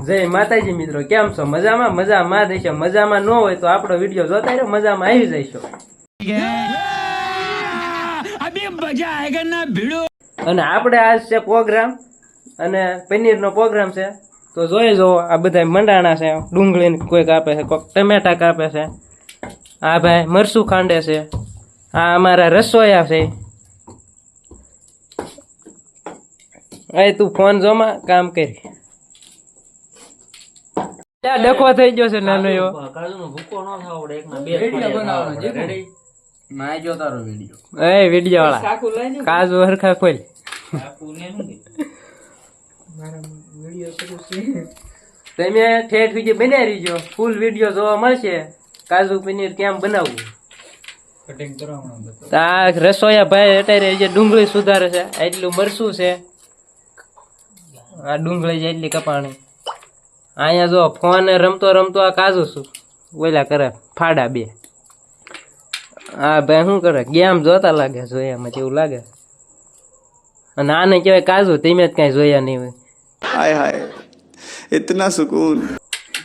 જય માતાજી મિત્રો, કેમ છો? મજામાં? મજામાં દેશો. મજામાં ન હોય તો આપણો વિડીયો જોતા રહ્યો, મજામાં આવી જઈશો. અને આપણે આજ છે પ્રોગ્રામ, અને પનીરનો પ્રોગ્રામ છે. તો જોઈ જો, આ બધા મંડાણા છે, ડુંગળી કોઈ કાપે છે, કોઈક ટમેટા કાપે છે, આ ભાઈ મરસું ખાંડે છે, આ અમારા રસોયા છે. એ તું ફોન જોમાં કામ કરી. ડખો થઈ ગયો છે નાનો એવો. વિડીયો વાળા કાજુ હરખા ખોલ. તમે ઠેઠ સુધી બનાવી રહીજો, ફૂલ વિડીયો જોવા મળશે. કાજુ પનીર કેમ બનાવવું. આ રસોયા ભાઈ અત્યારે જે ડુંગળી સુધારે છે, એટલું મરસું છે, આ ડુંગળી છે એટલી કપાણી. અહીંયા જો ફોન રમતો રમતો આ કાજુ છું ઓલા કરે ફાડા બે. હા ભાઈ શું કરે, ગેમ જોતા લાગે જોયામાં જેવું લાગે. અને આને કહેવાય કાજુ, તમે જ કઈ જોયા નહીં હોય. હાય હાય, ઇતના સુકૂન.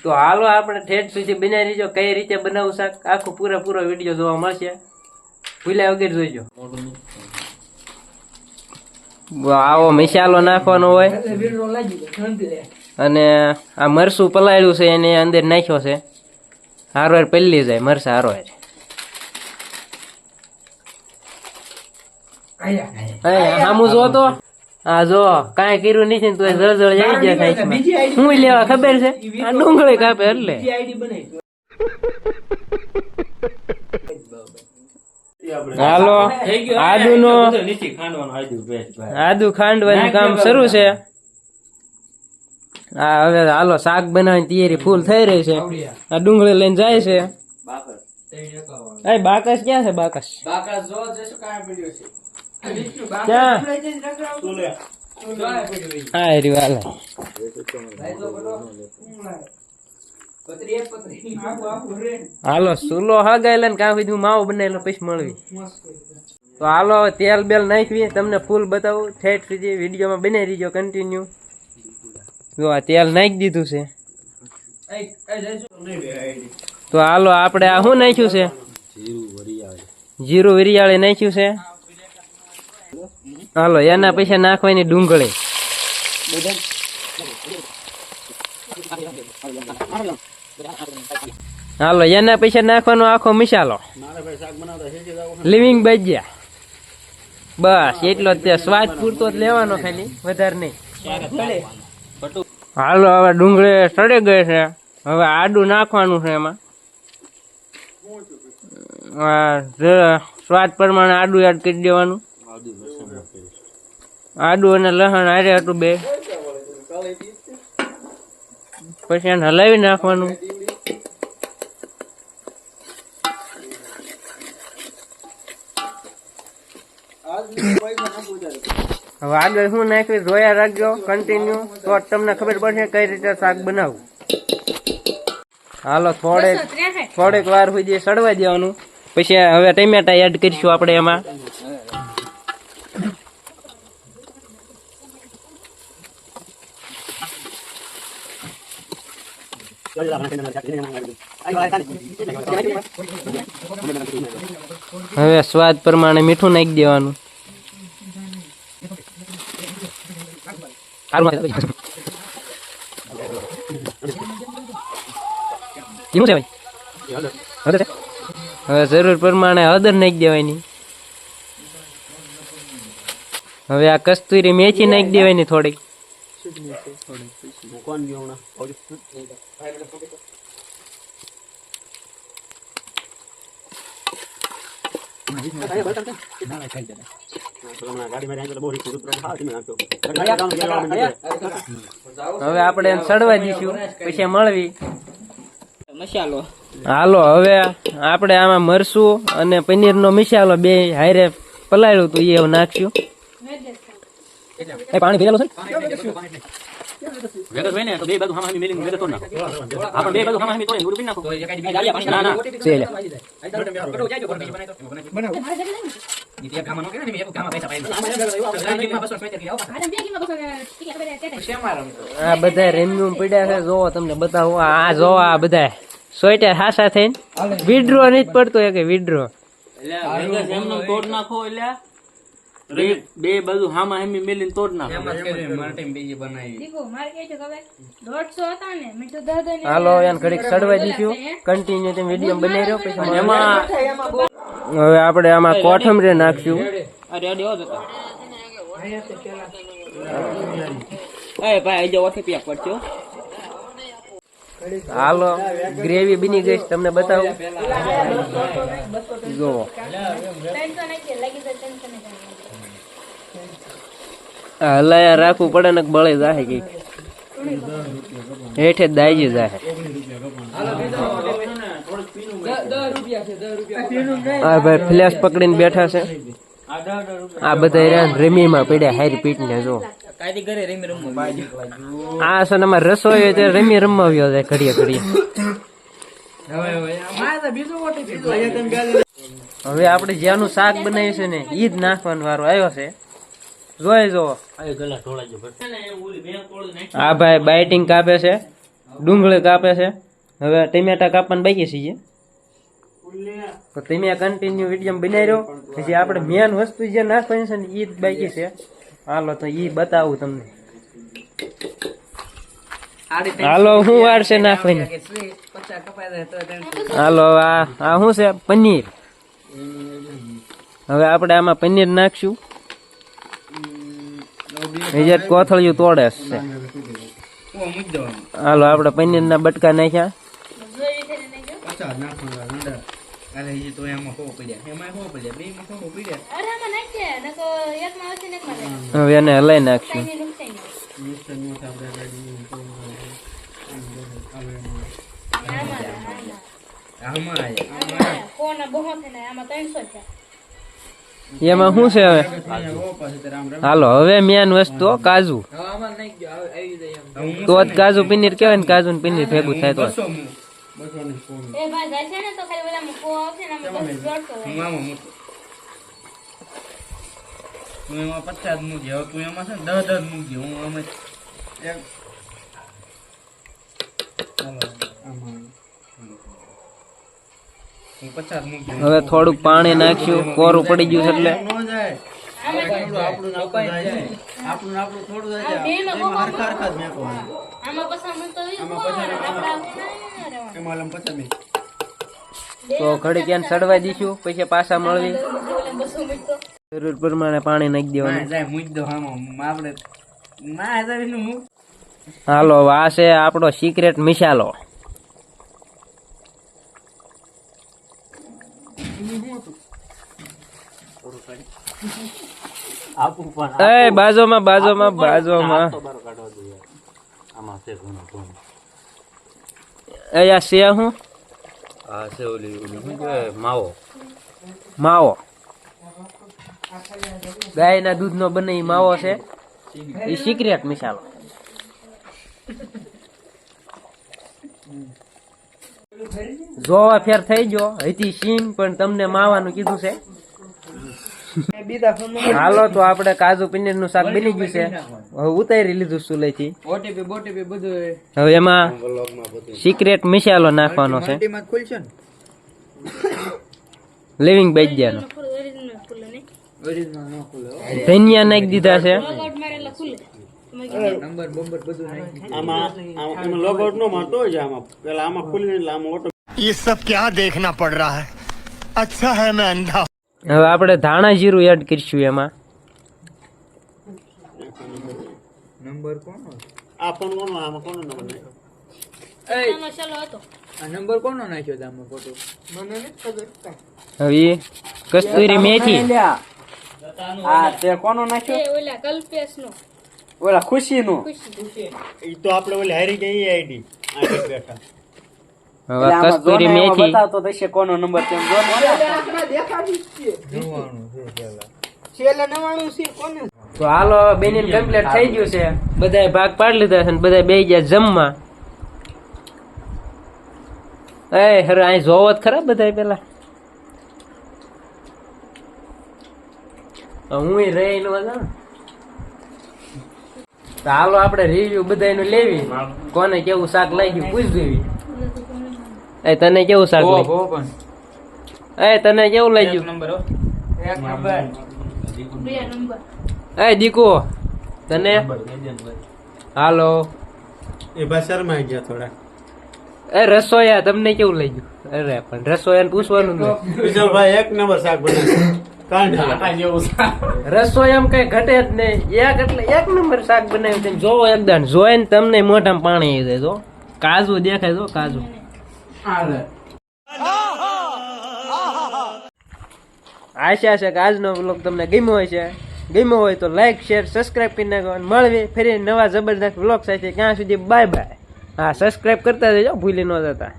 તો હાલો આપણે ઠેઠ સુધી બનાવી રહીજો. કઈ રીતે બનાવવું શાક આખો પૂરો વિડીયો જોવા મળશે, ભૂલ્યા વગર જોઈજો. આવો મસાલો નાખવાનો હોય, અને આ મરસું પલાળ્યું છે એને અંદર નાખ્યો છે. હારવાર પલ્લી જાય મરસા હારવાર. સામું જો તો હા જો કાંઈ કર્યું નથી ને તું જળજળ જઈ ગયા. હું લેવા ખબર છે, આ ડુંગળી કાપે એટલે. હાલો આદુ ખાંડવાનું કામ શરૂ છે. હા હવે હાલો શાક બનાવવાની તૈયારી ફૂલ થઈ રહી છે. આ ડુંગળી લઈને જાય છે. બાકસ ક્યાં છે? બાકસ હાલો સુલો હગાયેલા ને કાં સુધી માવો બનાવેલો પછી મળવી. તો હાલો તેલ બેલ નાખવી, તમને ફૂલ બતાવું ઠેઠ સુધી વિડીયોમાં બનાવી દીજો કન્ટિન્યુ. જો આ તેલ નાખી દીધું છે. તો હાલો આપણે આ શું નાખ્યું છે? જીરું વરિયાળી નાખ્યું છે. હાલો એના પૈસા નાખવાની ડુંગળી. હાલો એના પૈસા નાખવાનો આખો મસાલો. લિવિંગ ભજીયા બસ એટલો જ. સ્વાદ પૂરતો જ લેવાનો, ખાલી વધારે નહીં. હાલો હવે ડુંગળી સડી ગઈ છે. હવે આડું નાખવાનું છે એમાં. સ્વાદ પ્રમાણે આડું એડ કરી દેવાનું. આડું અને લસણ હારે હતું બે. પછી એને હલાવી નાખવાનું. હવે આગળ શું નાખ્યું જોયા રાખજો કન્ટિન્યુ, તો તમને ખબર પડશે કઈ રીતે શાક બનાવવું. હાલો થોડીક વાર સુધી સડવા દેવાનું. પછી હવે ટમેટા એડ કરીશું આપણે એમાં. હવે સ્વાદ પ્રમાણે મીઠું નાખી દેવાનું. હવે જરૂર પ્રમાણે હળદર નાખી દેવાની. હવે આ કસ્તુરી મેથી નાખી દેવાની થોડીક. હવે આપણે સડવા દઈશું પછી મળવી. હાલો હવે આપણે આમાં મરસું અને પનીર નો મસાલો બે હારે પલાળ્યું હતું એ નાખ્યું. પાણી પીરેલું છે. આ બધા રેમ્યુ પડ્યા છે, જોવો તમને બતાવો. આ જોવો આ બધા સોઈટા હાસા થઈને વિડ્રો નથી પડતો કે વિડ્રો. તોડ નાખો એટલે બે બાજુ હામા હેમી મેલીને તોડ નાખો. હાલો એને ઘડીક સડવા દીધું, કન્ટિન્યુ તમે વિડીયો બનાવી રહ્યો. પછી એમાં હવે આપણે આમાં કોથમરી નાખશું. અરે અડી આવો જતા એ ભાઈ જો ઓથી પીયા પડજો. હાલો ગ્રેવી બની ગઈ છે, તમને બતાવું. જુઓ હલાયા રાખવું પડે ને બળે જાય કઈક હેઠે જ દાઈ જાય. આ ભાઈ ફ્લેશ પકડીને બેઠા છે. આ બધા રમીમાં પડ્યા હારી પીટ ને. જો આ છે ને અમારે રસોઈ હોય ત્યારે રમી રમાવ્યો જાય ઘડીએ ઘડીએ. હવે આપણે જ્યાંનું શાક બનાવ્યું છે ને ઈ જ નાખવાનો વારો આવ્યો છે. જોઈ જો આ ભાઈ બાઇટિંગ કાપે છે, ડુંગળી કાપે છે. હવે ટમેટા કાપવાનું બાકી છીએ. તો તમે કન્ટિન્યુ વિડીયો બનાવી રહ્યો. પછી આપણે મેન વસ્તુ જે નાખવાની છે ને ઈ જ બાકી છે. હાલો તો ઈ બતાવું તમને. હાલો શું વાર છે નાખવાની? હાલો આ શું છે? પનીર. હવે આપણે આમાં પનીર નાખશું. કોથળિયું તોડે છે. હાલો આપણે પનીર ના બટકા નાખ્યા. હવે એને હલાઈ નાખશું. એમાં શું છે હવે? હાલો હવે મેન વસ્તુ કાજુ. તો જ કાજુ પનીર કહેવાય ને, કાજુ ને પનીર ભેગું થાય તો. હવે થોડુંક પાણી નાખ્યું, કોરું પડી ગયું છે એટલે. તો ઘડી ક્યાં સડવા દઈશું, પછી પાછા મળવી. જરૂર પ્રમાણે પાણી નાખી દેવાનું. હાલો આ છે આપણો સિક્રેટ મસાલો. એ બાજુમાં બાજુમાં બાજુમાં એ આ છે હું માવો માવો ગાયના દૂધનો બને ઈ માવો છે. એ સિક્રેટ મસાલો. જોવા ફેર થઈ ગયો હતી સીન, પણ તમને માવાનું કીધું છે. હાલો તો આપણે કાજુ પનીર નું શાક બની ગયું છે. હવે ઉતારી લીધું ચૂલે થી. હવે એમાં સિક્રેટ મસાલો નાખવાનો છે. લિવિંગ બેજ્યાનો ધનિયા નાખી દીધા છે. ये सब क्या देखना पड़ रहा है? अच्छा है मैं अंधा. હવે આપણે ધાણા જીરું એડ કરીશું એમાં. નંબર કોનો? આ ફોન કોનો? આમાં કોનો નંબર નાખ્યો? નંબર કોનો નાખ્યો છે આમાં ફોટો? મને નથી ખબર. હવે કસ્તુરી મેથી. આ તે કોનો નાખ્યો? એ ઓલા કલ્પેશનો. ઓલા ખુશીનો. ઈ તો આપણે ઓલી હારી ગઈ આઈડી બેઠા. હવે કસ્તુરી મેથી. બતાવતો દશે કોનો નંબર તેમ જો. તો હાલો બેની કમ્પ્લીટ થઈ ગયું છે. બધાય ભાગ પાડી લીધા છે ને બધા બેહી ગયા જમવા. એ હરે અહીં જોવો જ ખરા બધાય પેલા. તો હું રહી નો જાઉં. તો હાલો આપણે રિવ્યુ બધાયનું લેવી. કોને કેવું શાક લાગ્યું પૂછવી. એ તને કેવું શાક લાગ્યું? એ તને કેવું લાગ્યું? એ દીકો તને? હાલો એ બસ શરમાઈ ગયા થોડા. એ રસોયા તમને કેવું લાગ્યું? અરે પણ રસોયાને પૂછવાનું ને. વિશાલભાઈ એક નંબર શાક બનાવ્યું. રસોઈ કઈ ઘટે જ નહીં. એક એટલે એક નંબર શાક બનાવ્યું. તમે જોવો એકદમ જોઈને તમને મોઢામાં પાણી આવી જાય. જો કાજુ દેખાય. જો કાજુ આશા છે કે આજનો વ્લોગ તમને ગમ્યો હોય છે. ગમ્યો હોય તો લાઈક શેર સબસ્ક્રાઇબ કરી નાખો. અને મળવી ફરી નવા જબરદસ્ત વ્લોગ સાથે. ક્યાં સુધી બાય બાય. હા સબસ્ક્રાઇબ કરતા જજો, ભૂલી ન જતા.